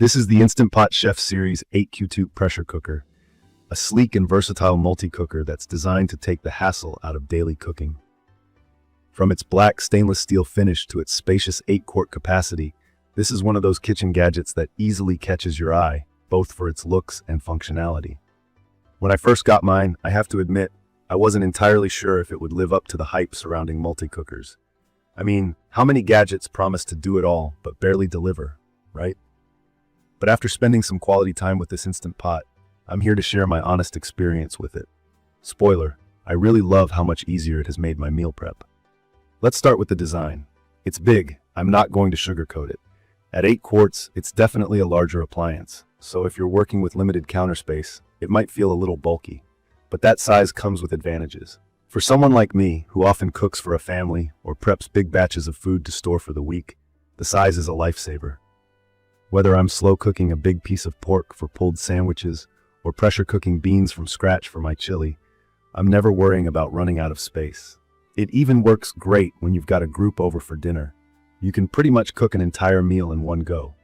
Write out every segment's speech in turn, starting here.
This is the Instant Pot Chef Series 8Q2 pressure cooker, a sleek and versatile multi-cooker that's designed to take the hassle out of daily cooking. From its black stainless steel finish to its spacious 8-quart capacity, this is one of those kitchen gadgets that easily catches your eye, both for its looks and functionality. When I first got mine, I have to admit, I wasn't entirely sure if it would live up to the hype surrounding multi-cookers. I mean, how many gadgets promise to do it all but barely deliver, right? But after spending some quality time with this Instant Pot, I'm here to share my honest experience with it. Spoiler, I really love how much easier it has made my meal prep. Let's start with the design. It's big, I'm not going to sugarcoat it. At 8 quarts, it's definitely a larger appliance, so if you're working with limited counter space, it might feel a little bulky. But that size comes with advantages. For someone like me, who often cooks for a family or preps big batches of food to store for the week, the size is a lifesaver. Whether I'm slow cooking a big piece of pork for pulled sandwiches or pressure cooking beans from scratch for my chili, I'm never worrying about running out of space. It even works great when you've got a group over for dinner. You can pretty much cook an entire meal in one go.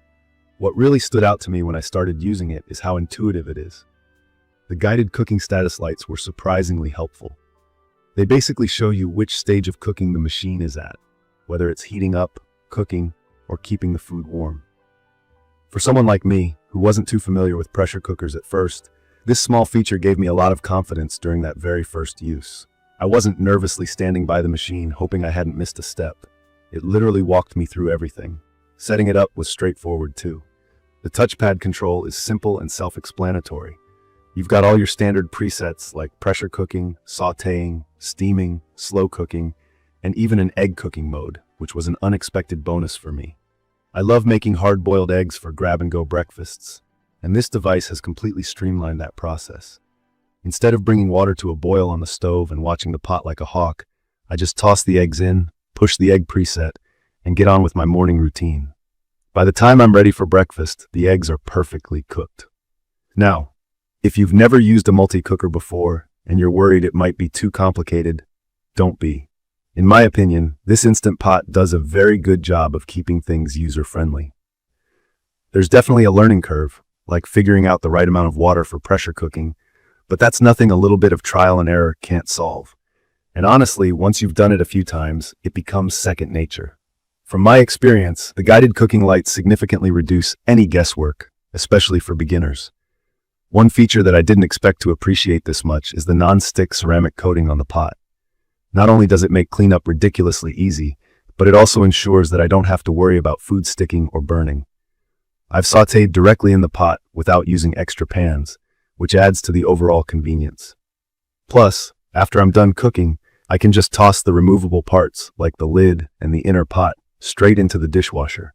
What really stood out to me when I started using it is how intuitive it is. The guided cooking status lights were surprisingly helpful. They basically show you which stage of cooking the machine is at, whether it's heating up, cooking, or keeping the food warm. For someone like me, who wasn't too familiar with pressure cookers at first, this small feature gave me a lot of confidence during that very first use. I wasn't nervously standing by the machine hoping I hadn't missed a step. It literally walked me through everything. Setting it up was straightforward too. The touchpad control is simple and self-explanatory. You've got all your standard presets like pressure cooking, sautéing, steaming, slow cooking, and even an egg cooking mode, which was an unexpected bonus for me. I love making hard-boiled eggs for grab-and-go breakfasts, and this device has completely streamlined that process. Instead of bringing water to a boil on the stove and watching the pot like a hawk, I just toss the eggs in, push the egg preset, and get on with my morning routine. By the time I'm ready for breakfast, the eggs are perfectly cooked. Now, if you've never used a multi-cooker before and you're worried it might be too complicated, don't be. In my opinion, this Instant Pot does a very good job of keeping things user-friendly. There's definitely a learning curve, like figuring out the right amount of water for pressure cooking, but that's nothing a little bit of trial and error can't solve. And honestly, once you've done it a few times, it becomes second nature. From my experience, the guided cooking lights significantly reduce any guesswork, especially for beginners. One feature that I didn't expect to appreciate this much is the non-stick ceramic coating on the pot. Not only does it make cleanup ridiculously easy, but it also ensures that I don't have to worry about food sticking or burning. I've sautéed directly in the pot without using extra pans, which adds to the overall convenience. Plus, after I'm done cooking, I can just toss the removable parts, like the lid and the inner pot, straight into the dishwasher.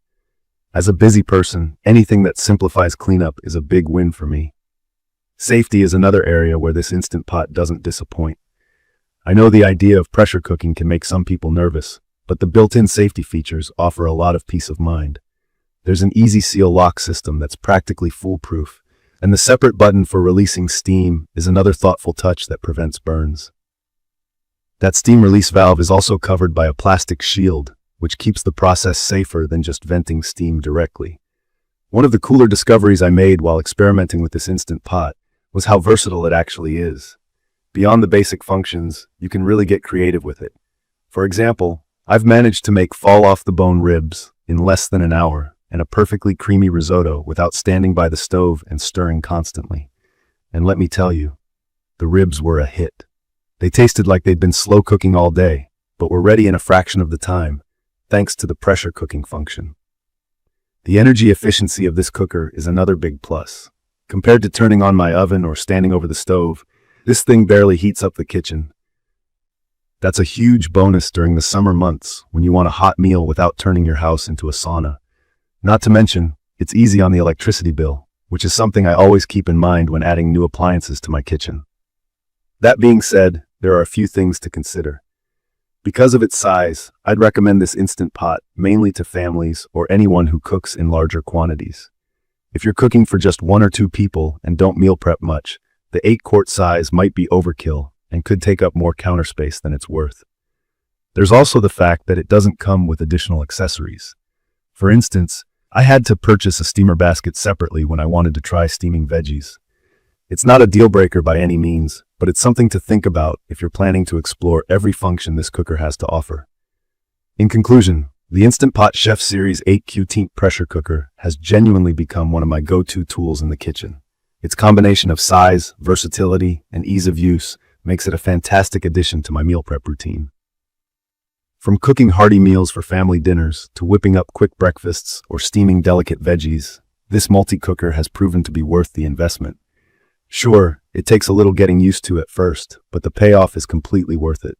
As a busy person, anything that simplifies cleanup is a big win for me. Safety is another area where this Instant Pot doesn't disappoint. I know the idea of pressure cooking can make some people nervous, but the built-in safety features offer a lot of peace of mind. There's an easy seal lock system that's practically foolproof, and the separate button for releasing steam is another thoughtful touch that prevents burns. That steam release valve is also covered by a plastic shield, which keeps the process safer than just venting steam directly. One of the cooler discoveries I made while experimenting with this Instant Pot was how versatile it actually is. Beyond the basic functions, you can really get creative with it. For example, I've managed to make fall-off-the-bone ribs in less than an hour and a perfectly creamy risotto without standing by the stove and stirring constantly. And let me tell you, the ribs were a hit. They tasted like they'd been slow cooking all day, but were ready in a fraction of the time, thanks to the pressure cooking function. The energy efficiency of this cooker is another big plus. Compared to turning on my oven or standing over the stove, this thing barely heats up the kitchen. That's a huge bonus during the summer months when you want a hot meal without turning your house into a sauna. Not to mention, it's easy on the electricity bill, which is something I always keep in mind when adding new appliances to my kitchen. That being said, there are a few things to consider. Because of its size, I'd recommend this Instant Pot mainly to families or anyone who cooks in larger quantities. If you're cooking for just 1 or 2 people and don't meal prep much, the 8-quart size might be overkill and could take up more counter space than it's worth. There's also the fact that it doesn't come with additional accessories. For instance, I had to purchase a steamer basket separately when I wanted to try steaming veggies. It's not a deal breaker by any means, but it's something to think about if you're planning to explore every function this cooker has to offer. In conclusion, the Instant Pot Chef Series 8Q pressure cooker has genuinely become one of my go-to tools in the kitchen. Its combination of size, versatility, and ease of use makes it a fantastic addition to my meal prep routine. From cooking hearty meals for family dinners to whipping up quick breakfasts or steaming delicate veggies, this multi-cooker has proven to be worth the investment. Sure, it takes a little getting used to at first, but the payoff is completely worth it.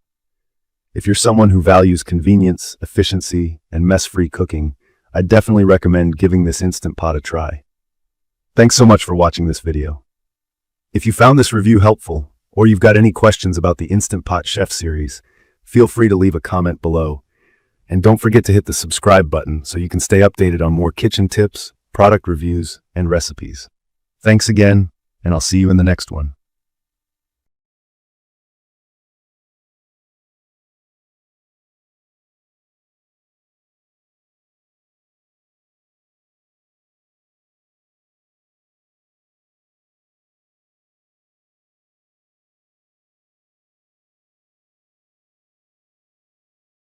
If you're someone who values convenience, efficiency, and mess-free cooking, I'd definitely recommend giving this Instant Pot a try. Thanks so much for watching this video. If you found this review helpful, or you've got any questions about the Instant Pot Chef series, feel free to leave a comment below. And don't forget to hit the subscribe button so you can stay updated on more kitchen tips, product reviews, and recipes. Thanks again, and I'll see you in the next one.